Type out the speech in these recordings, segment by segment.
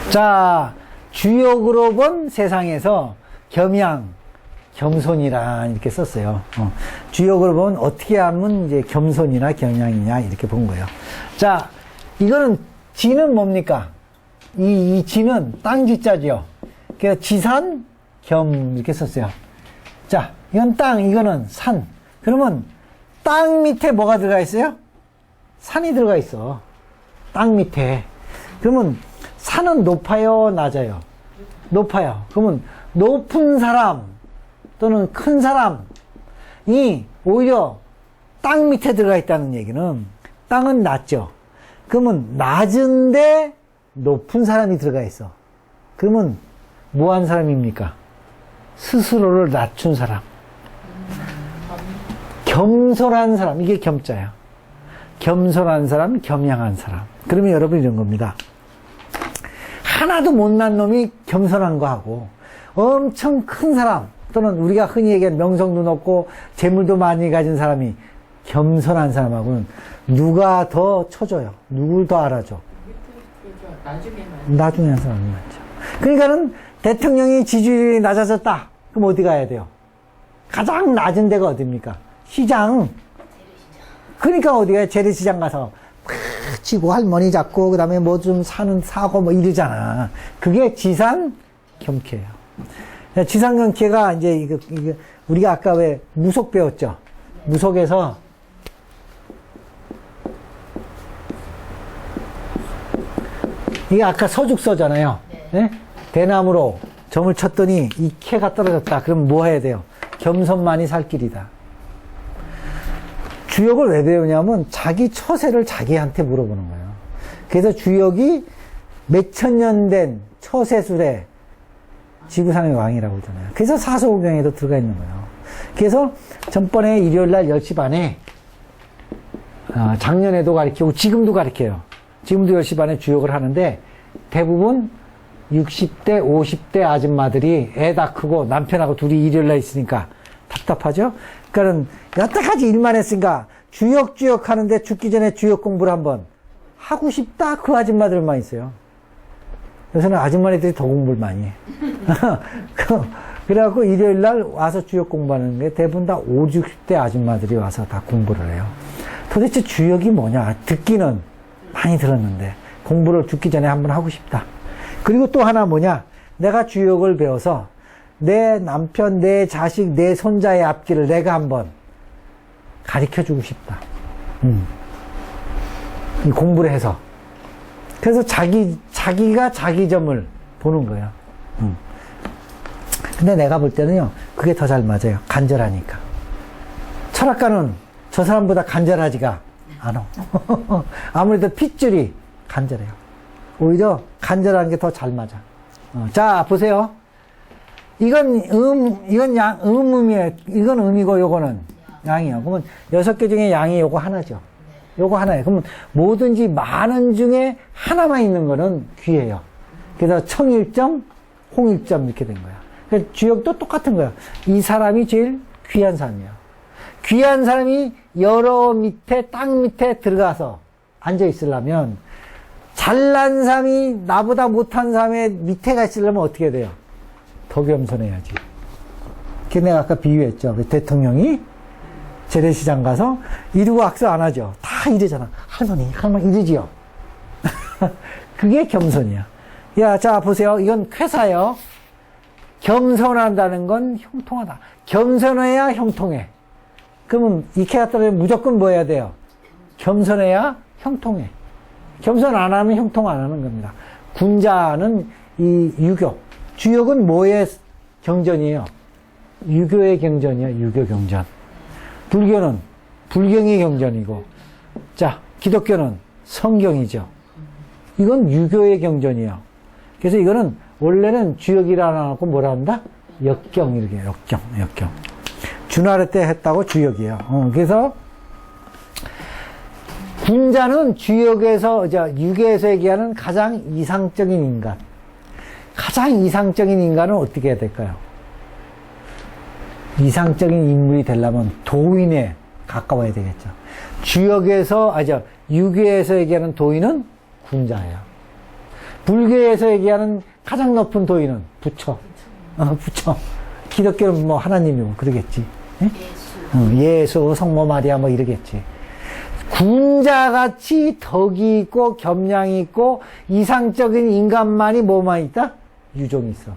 자, 주역으로 본 세상에서 겸양, 겸손이라 이렇게 썼어요. 주역으로 보면 어떻게 하면 이제 겸손이나 겸양이냐 이렇게 본 거예요. 자, 이거는 지는 뭡니까? 이 지는 땅지자지요. 그래서 지산, 겸 이렇게 썼어요. 자, 이건 땅, 이거는 산. 그러면 땅 밑에 뭐가 들어가 있어요? 산이 들어가 있어. 땅 밑에. 그러면 산은 높아요, 낮아요? 높아요. 그러면 높은 사람 또는 큰 사람이 오히려 땅 밑에 들어가 있다는 얘기는 땅은 낮죠. 그러면 낮은데 높은 사람이 들어가 있어. 그러면 뭐 한 사람입니까? 스스로를 낮춘 사람. 겸손한 사람. 이게 겸자야. 겸손한 사람, 겸양한 사람. 그러면 여러분 이런 겁니다. 하나도 못난 놈이 겸손한 거 하고 엄청 큰 사람 또는 우리가 흔히 얘기하는 명성도 높고 재물도 많이 가진 사람이 겸손한 사람하고는 누가 더 쳐줘요? 누굴 더 알아줘? 나중에 한 사람이 맞죠. 그러니까는 대통령이 지지율이 낮아졌다. 그럼 어디 가야 돼요? 가장 낮은 데가 어딥니까? 시장. 그러니까 어디 가요? 재래시장 가서 치고 할머니 잡고 그 다음에 뭐 좀 사고 뭐 이러잖아. 그게 지산 경쾌예요. 지산 경쾌가 이제 이거 우리가 아까 왜 무속 배웠죠? 무속에서 이게 아까 서죽서잖아요. 네? 대나무로 점을 쳤더니 이 캐가 떨어졌다. 그럼 뭐 해야 돼요? 겸손만이 살 길이다. 주역을 왜 배우냐면 자기 처세를 자기한테 물어보는 거예요. 그래서 주역이 몇천 년 된 처세술의 지구상의 왕이라고 그러잖아요. 그래서 사서오경에도 들어가 있는 거예요. 그래서 전번에 일요일날 10시 반에 작년에도 가르치고 지금도 가르쳐요. 지금도 10시 반에 주역을 하는데 대부분 60대 50대 아줌마들이 애 다 크고 남편하고 둘이 일요일날 있으니까 답답하죠? 그러니까는 여태까지 일만 했으니까 주역 하는데 죽기 전에 주역 공부를 한번 하고 싶다 그 아줌마들만 있어요. 요새는 아줌마들이 더 공부를 많이 해. 그래갖고 일요일날 와서 주역 공부하는 게 대부분 다 50, 60대 아줌마들이 와서 다 공부를 해요. 도대체 주역이 뭐냐? 듣기는 많이 들었는데 공부를 죽기 전에 한번 하고 싶다. 그리고 또 하나 뭐냐? 내가 주역을 배워서 내 남편, 내 자식, 내 손자의 앞길을 내가 한번 가르쳐주고 싶다. 이 공부를 해서. 그래서 자기가 자기 점을 보는 거예요. 근데 내가 볼 때는요, 그게 더 잘 맞아요. 간절하니까. 철학가는 저 사람보다 간절하지가 않아. 아무래도 핏줄이 간절해요. 오히려 간절한 게 더 잘 맞아. 자, 보세요. 이건 음이에요. 이건 음이고, 요거는 양이에요. 그러면 6개 중에 양이 요거 하나죠. 요거 하나예요. 그러면 뭐든지 많은 중에 하나만 있는 거는 귀예요. 그래서 청일점, 홍일점 이렇게 된 거야. 그래서 주역도 똑같은 거야. 이 사람이 제일 귀한 사람이야. 귀한 사람이 여러 밑에, 땅 밑에 들어가서 앉아 있으려면 잘난 사람이 나보다 못한 사람의 밑에가 있으려면 어떻게 돼요? 더 겸손해야지. 그 내가 아까 비유했죠. 대통령이 재래시장 가서 이러고 악수 안 하죠. 다 이러잖아. 할머니 이러지요. 그게 겸손이야. 야, 자, 보세요. 이건 쾌사예요. 겸손한다는 건 형통하다. 겸손해야 형통해. 그러면 이 캐가 떨어지면 무조건 뭐 해야 돼요? 겸손해야 형통해. 겸손 안 하면 형통 안 하는 겁니다. 군자는 이 유교. 주역은 뭐의 경전이에요? 유교의 경전이에요. 유교 경전. 불교는 불경의 경전이고, 자, 기독교는 성경이죠. 이건 유교의 경전이에요. 그래서 이거는 원래는 주역이라 안 하고 뭐라 한다? 역경, 이렇게 역경. 준하례 때 했다고 주역이에요. 그래서 군자는 주역에서, 유교에서 얘기하는 가장 이상적인 인간. 가장 이상적인 인간은 어떻게 해야 될까요? 이상적인 인물이 되려면 도인에 가까워야 되겠죠. 유교에서 얘기하는 도인은 군자예요. 불교에서 얘기하는 가장 높은 도인은 부처. 부처. 기독교는 뭐 하나님이고 그러겠지. 예? 예수, 성모 마리아 뭐 이러겠지. 군자같이 덕이 있고 겸양이 있고 이상적인 인간만이 뭐만 있다? 유종이 있어.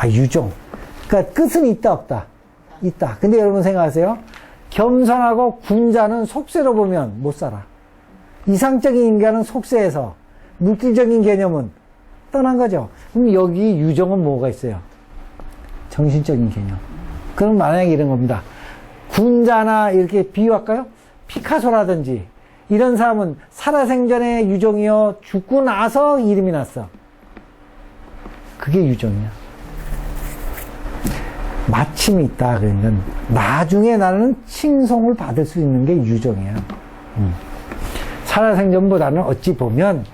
유종. 그러니까 끝은 있다 없다? 있다. 근데 여러분 생각하세요. 겸손하고 군자는 속세로 보면 못 살아. 이상적인 인간은 속세에서 물질적인 개념은 떠난 거죠. 그럼 여기 유종은 뭐가 있어요? 정신적인 개념. 그럼 만약에 이런 겁니다. 군자나 이렇게 비유할까요? 피카소라든지 이런 사람은 살아생전에 유종이요, 죽고 나서 이름이 났어. 그게 유종이야. 마침이 있다. 그러니까 나중에 나는 칭송을 받을 수 있는 게 유종이야. 살아생전보다는 어찌 보면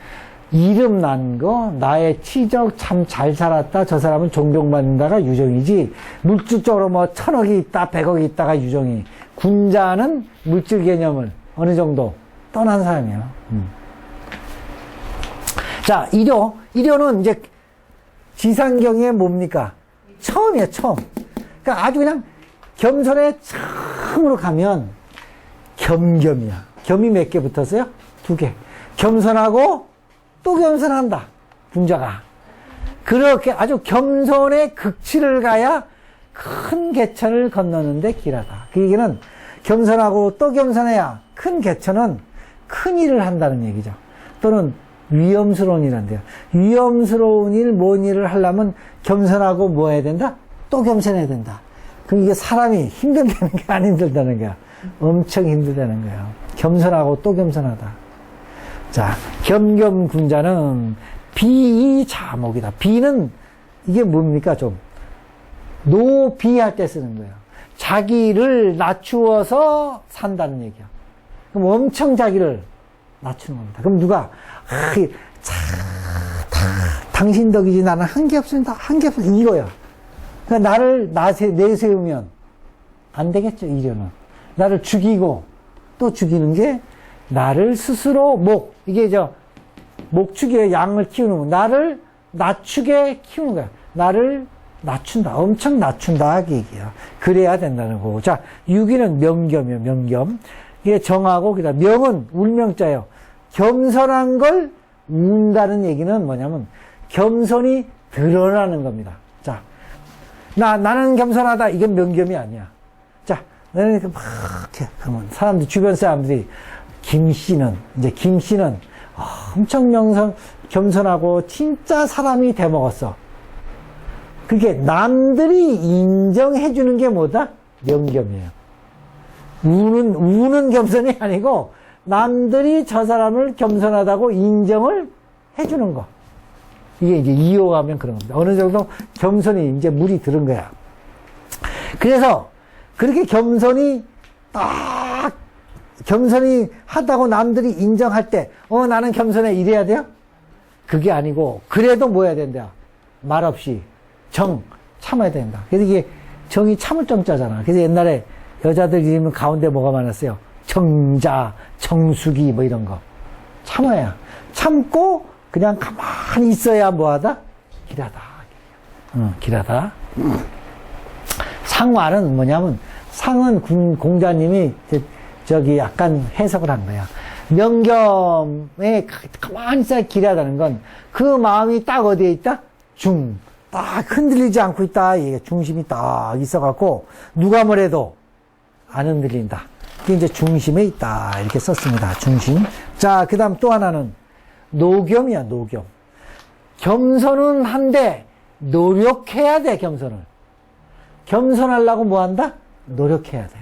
이름 난 거, 나의 치적 참 잘 살았다, 저 사람은 존경받는다가 유종이지, 물질적으로 뭐 1000억이 있다, 100억이 있다가 유종이. 군자는 물질 개념을 어느 정도 떠난 사람이야. 자, 이료는 이제 지상경에 뭡니까? 처음이야, 처음. 그러니까 아주 그냥 겸손의 처음으로 가면 겸이야. 겸이 몇 개 붙었어요? 2개. 겸손하고 또 겸손한다. 군자가. 그렇게 아주 겸손의 극치를 가야 큰 개천을 건너는데 길하다. 그 얘기는 겸손하고 또 겸손해야 큰 개천은 큰 일을 한다는 얘기죠. 또는 위험스러운 일 한대요. 위험스러운 일, 뭔 일을 하려면 겸손하고 뭐 해야 된다? 또 겸손해야 된다. 그럼 이게 사람이 힘들다는 게 안 힘들다는 거야. 엄청 힘들다는 거야. 겸손하고 또 겸손하다. 자, 겸겸군자는 비이자목이다. 비는 이게 뭡니까? 좀 노비할 때 쓰는 거예요. 자기를 낮추어서 산다는 얘기야. 그럼 엄청 자기를 낮추는 겁니다. 그럼 누가 당신 덕이지 나는 한 게 없습니다. 한 게 없습니다. 이거야. 그러니까 나를 내세우면 안 되겠죠. 이려는 나를 죽이고 또 죽이는 게 나를 스스로 이게 목축이에요. 양을 키우는 거. 나를 낮추게 키우는 거야. 나를 낮춘다. 엄청 낮춘다. 그 얘기야. 그래야 된다는 거고. 자, 유기는 명겸이에요. 명겸. 이게 정하고, 그다음 명은 울명자예요. 겸손한 걸 운다는 얘기는 뭐냐면, 겸손이 드러나는 겁니다. 자, 나는 겸손하다. 이건 명겸이 아니야. 자, 나는 이렇게 막, 그러면 주변 사람들이, 김씨는 엄청 겸손하고 진짜 사람이 돼먹었어. 그게 남들이 인정해주는 게 뭐다? 명겸이에요. 우는 겸손이 아니고 남들이 저 사람을 겸손하다고 인정을 해주는 거. 이게 이제 이어가면 그런 겁니다. 어느 정도 겸손이 이제 물이 들은 거야. 그래서 그렇게 겸손이 하다고 남들이 인정할 때, 나는 겸손해. 이래야 돼요? 그게 아니고, 그래도 뭐 해야 된다? 말없이. 참아야 된다. 그래서 이게 정이 참을 정자잖아. 그래서 옛날에 여자들 이름은 가운데 뭐가 많았어요? 정자, 정수기, 뭐 이런 거. 참아야. 참고, 그냥 가만히 있어야 뭐하다? 길하다. 길하다. 상화는 뭐냐면, 상은 공자님이 약간 해석을 한 거야. 명겸에 가만히 있어야 길하다는 건 그 마음이 딱 어디에 있다? 딱 흔들리지 않고 있다. 이게 중심이 딱 있어갖고 누가 뭐래도 안 흔들린다. 그게 이제 중심에 있다. 이렇게 썼습니다. 중심. 자, 그 다음 또 하나는 노겸이야, 노겸. 겸손은 한데 노력해야 돼, 겸손을. 겸손하려고 뭐 한다? 노력해야 돼.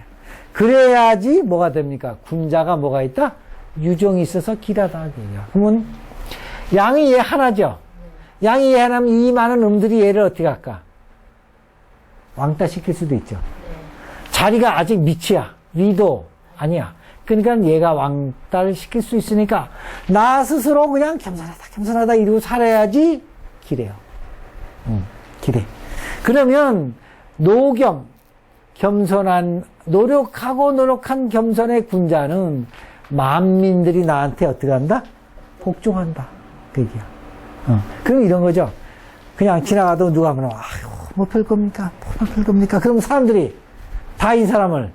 그래야지 뭐가 됩니까? 군자가 뭐가 있다? 유종이 있어서 길하다. 그러면 양이 얘 하나죠. 양이 얘 하나면 이 많은 음들이 얘를 어떻게 할까? 왕따 시킬 수도 있죠. 자리가 아직 밑이야. 위도 아니야. 그러니까 얘가 왕따를 시킬 수 있으니까 나 스스로 그냥 겸손하다 이러고 살아야지 길해요. 길해. 그러면 노겸, 노력한 겸손의 군자는 만민들이 나한테 어떻게 한다? 복종한다. 그 얘기야. 그럼 이런 거죠. 그냥 지나가도 누가 하면, 아유, 뭐 별 겁니까? 뭐가 별 겁니까? 그럼 사람들이 다 이 사람을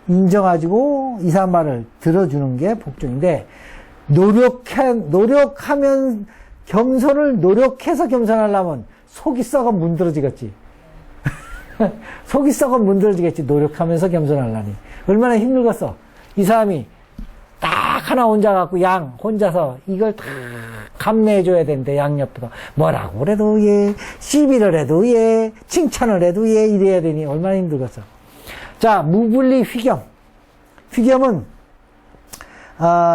인정가지고 이 사람 말을 들어주는 게 복종인데, 노력하면, 겸손을 노력해서 겸손하려면 속이 썩어 문드러지겠지. 속이 썩어 문드러지겠지. 노력하면서 겸손하려니. 얼마나 힘들겠어. 이 사람이 딱 하나 혼자 갖고 양 혼자서 이걸 다 감내해줘야 되는데 양옆에서 뭐라고 그래도 얘 시비를 해도 얘 칭찬을 해도 얘 이래야 되니 얼마나 힘들겠어. 자, 무분리 휘겸. 휘겸은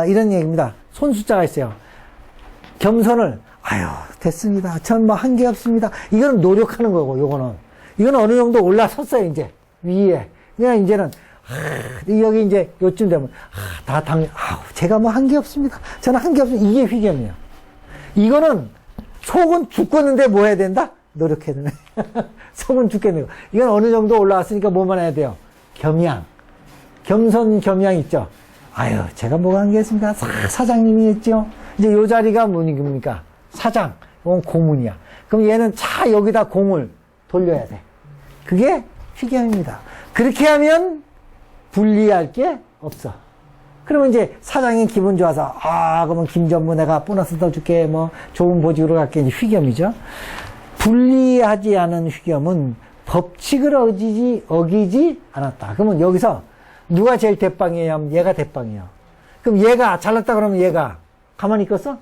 이런 얘기입니다. 손숫자가 있어요. 겸손을 아유 됐습니다. 전 뭐 한 게 없습니다. 이거는 노력하는 거고 이거는 어느 정도 올라섰어요. 이제 위에 그냥 이제는 여기 이제 요쯤 되면 제가 뭐 한 게 없습니다. 저는 한 게 없습니다. 이게 휘겸이에요. 이거는 속은 죽겠는데 뭐 해야 된다? 노력해야 되네. 속은 죽겠네요. 이건 어느 정도 올라왔으니까 뭐만 해야 돼요? 겸양. 겸손 겸양 있죠. 아유 제가 뭐가 한 게 있습니까? 사장님이 했죠. 이제 요 자리가 뭡니까? 사장. 이건 고문이야. 그럼 얘는 여기다 공을 돌려야 돼. 그게 휘겸입니다. 그렇게 하면 분리할 게 없어. 그러면 이제 사장이 기분 좋아서 그러면 김전무 내가 보너스 더 줄게 뭐 좋은 보직으로 갈게 이제 휘겸이죠. 분리하지 않은 휘겸은 법칙을 어기지 않았다. 그러면 여기서 누가 제일 대빵이에요? 하면 얘가 대빵이에요. 그럼 얘가 잘났다 그러면 얘가 가만히 있겠어?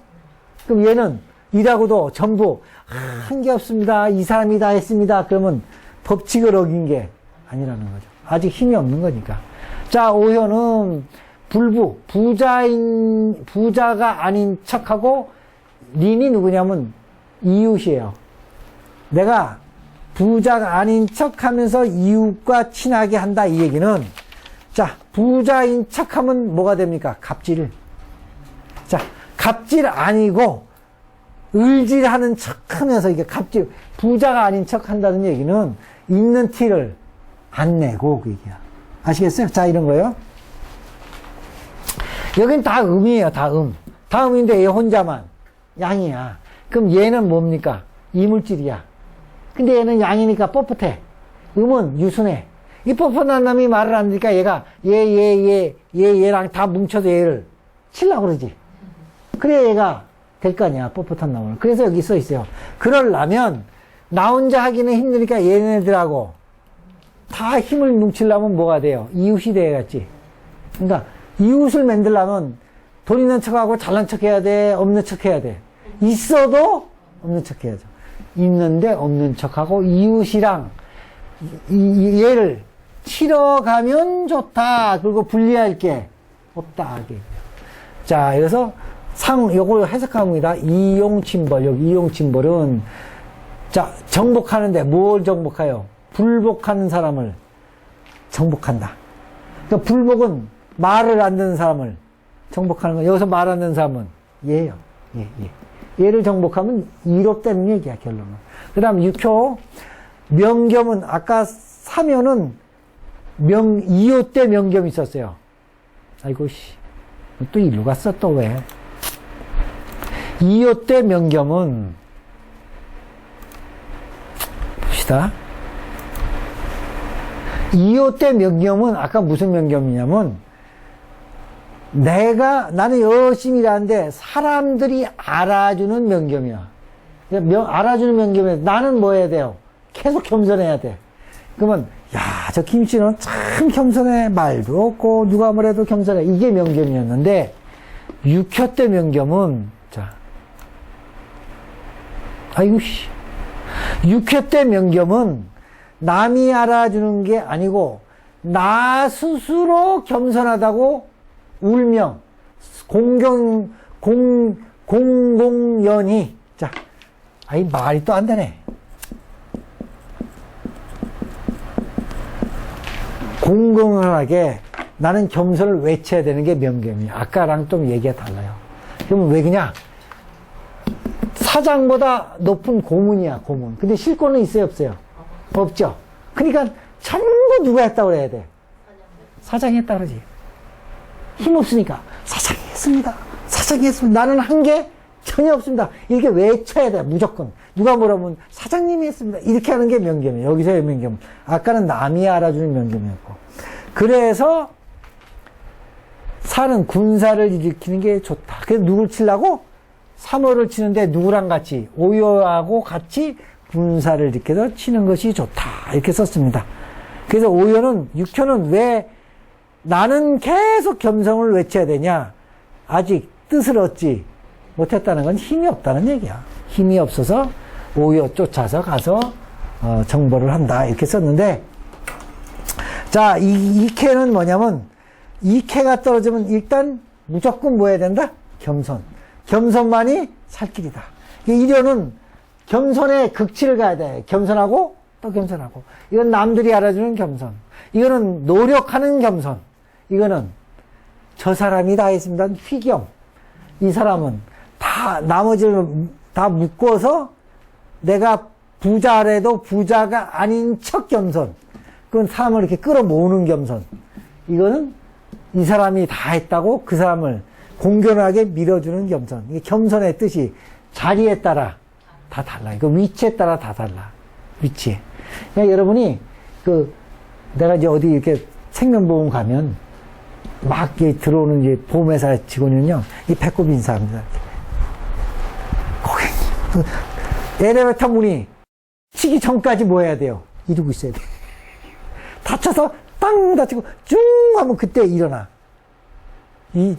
그럼 얘는 일하고도 전부 한 게 없습니다. 이 사람이 다 했습니다. 그러면 법칙을 어긴 게 아니라는 거죠. 아직 힘이 없는 거니까. 자, 오효는 부자가 아닌 척하고 린이 누구냐면 이웃이에요. 내가 부자가 아닌 척하면서 이웃과 친하게 한다 이 얘기는 자, 부자인 척하면 뭐가 됩니까? 갑질. 자, 갑질 아니고 을질하는 척하면서 이게 갑질 부자가 아닌 척한다는 얘기는 있는 티를 안 내고 그 얘기야. 아시겠어요? 자, 이런 거예요. 여긴 다 음이에요. 다 음인데 얘 혼자만 양이야. 그럼 얘는 뭡니까? 이물질이야. 근데 얘는 양이니까 뻣뻣해. 음은 유순해. 이 뻣뻣한 놈이 말을 안 하니까 얘가 얘랑 다 뭉쳐서 얘를 치려고 그러지. 그래야 얘가 될 거 아니야. 뻣뻣한 놈을. 그래서 여기 써 있어요. 그러려면 나 혼자 하기는 힘드니까 얘네들하고 다 힘을 뭉치려면 뭐가 돼요? 이웃이 돼야겠지. 그러니까 이웃을 만들려면 돈 있는 척하고 잘난 척 해야 돼? 없는 척 해야 돼? 있어도 없는 척 해야죠. 있는데 없는 척하고 이웃이랑 얘를 치러가면 좋다. 그리고 분리할 게 없다. 자, 그래서 요걸 해석합니다. 이용침벌. 여기 이용침벌은 자, 정복하는데 뭘 정복해요? 불복하는 사람을 정복한다. 그러니까 불복은 말을 안 듣는 사람을 정복하는 거. 여기서 말 안 듣는 사람은 얘예요. 얘를 정복하면 이롭다는 얘기야, 결론은. 그 다음 6호 명겸은 아까 사면은 2호 때 명겸이 있었어요. 아이고 또 일로 갔어 또 왜? 2호 때 명겸은 봅시다. 2호 때 명겸은 아까 무슨 명겸이냐면 나는 열심히 일하는데 사람들이 알아주는 명겸이야. 알아주는 명겸이야. 나는 뭐 해야 돼요? 계속 겸손해야 돼. 그러면 저 김씨는 참 겸손해. 말도 없고 누가 뭐래도 겸손해. 이게 명겸이었는데 6호 때 명겸은 6회 때 명겸은 남이 알아주는 게 아니고 나 스스로 겸손하다고 울명 공공연히 말이 또 안 되네. 공공연하게 나는 겸손을 외쳐야 되는 게 명겸이야. 아까랑 좀 얘기가 달라요. 그러면 왜 그냥 사장보다 높은 고문이야, 고문. 근데 실권은 있어요, 없어요? 없죠. 그러니까 전부 누가 했다고 그래야 돼? 사장이 했다고 그러지. 힘없으니까 사장이 했습니다. 사장이 했습니다. 나는 한 게 전혀 없습니다. 이렇게 외쳐야 돼, 무조건. 누가 물어보면 사장님이 했습니다. 이렇게 하는 게 명겸이에요. 여기서의 명겸. 아까는 남이 알아주는 명겸이었고. 그래서 사는 군사를 일으키는 게 좋다. 그래서 누굴 치려고? 3호를 치는데 누구랑 같이? 오요하고 같이 군사를 일으켜서 치는 것이 좋다. 이렇게 썼습니다. 그래서 오요는, 육효는 왜 나는 계속 겸성을 외쳐야 되냐? 아직 뜻을 얻지 못했다는 건 힘이 없다는 얘기야. 힘이 없어서 오요 쫓아서 가서 정보를 한다. 이렇게 썼는데, 자, 이 캐는 뭐냐면, 이 캐가 떨어지면 일단 무조건 뭐 해야 된다? 겸손. 겸손만이 살 길이다. 이료는 겸손의 극치를 가야 돼. 겸손하고 또 겸손하고. 이건 남들이 알아주는 겸손. 이거는 노력하는 겸손. 이거는 저 사람이 다 했습니다. 휘겸. 이 사람은 다 나머지를 다 묶어서 내가 부자래도 부자가 아닌 척 겸손. 그건 사람을 이렇게 끌어모으는 겸손. 이거는 이 사람이 다 했다고 그 사람을 공견하게 밀어주는 겸손. 이게 겸손의 뜻이 자리에 따라 다 달라. 이거 위치에 따라 다 달라. 위치에. 그러니까 여러분이 내가 이제 어디 이렇게 생명보험 가면 막 들어오는 이제 보험회사 직원은요, 이 배꼽 인사합니다. 고객님, 엘리베이터 문이 치기 전까지 뭐 해야 돼요? 이러고 있어야 돼. 다쳐서 땅 다치고 쭉 하면 그때 일어나.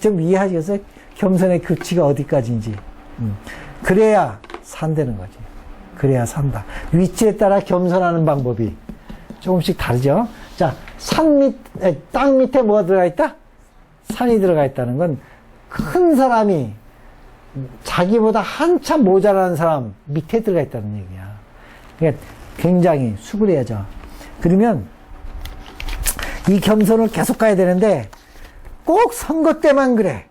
좀 이해하시겠어요? 겸손의 극치가 어디까지인지. 그래야 산다는 거지. 그래야 산다. 위치에 따라 겸손하는 방법이 조금씩 다르죠? 자, 땅 밑에 뭐가 들어가 있다? 산이 들어가 있다는 건 큰 사람이 자기보다 한참 모자라는 사람 밑에 들어가 있다는 얘기야. 그러니까 굉장히 수그려야죠. 그러면 이 겸손을 계속 가야 되는데 꼭 선거 때만 그래.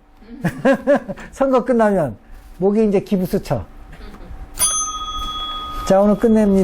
선거 끝나면 목이 이제 기부스쳐. 자, 오늘 끝냅니다.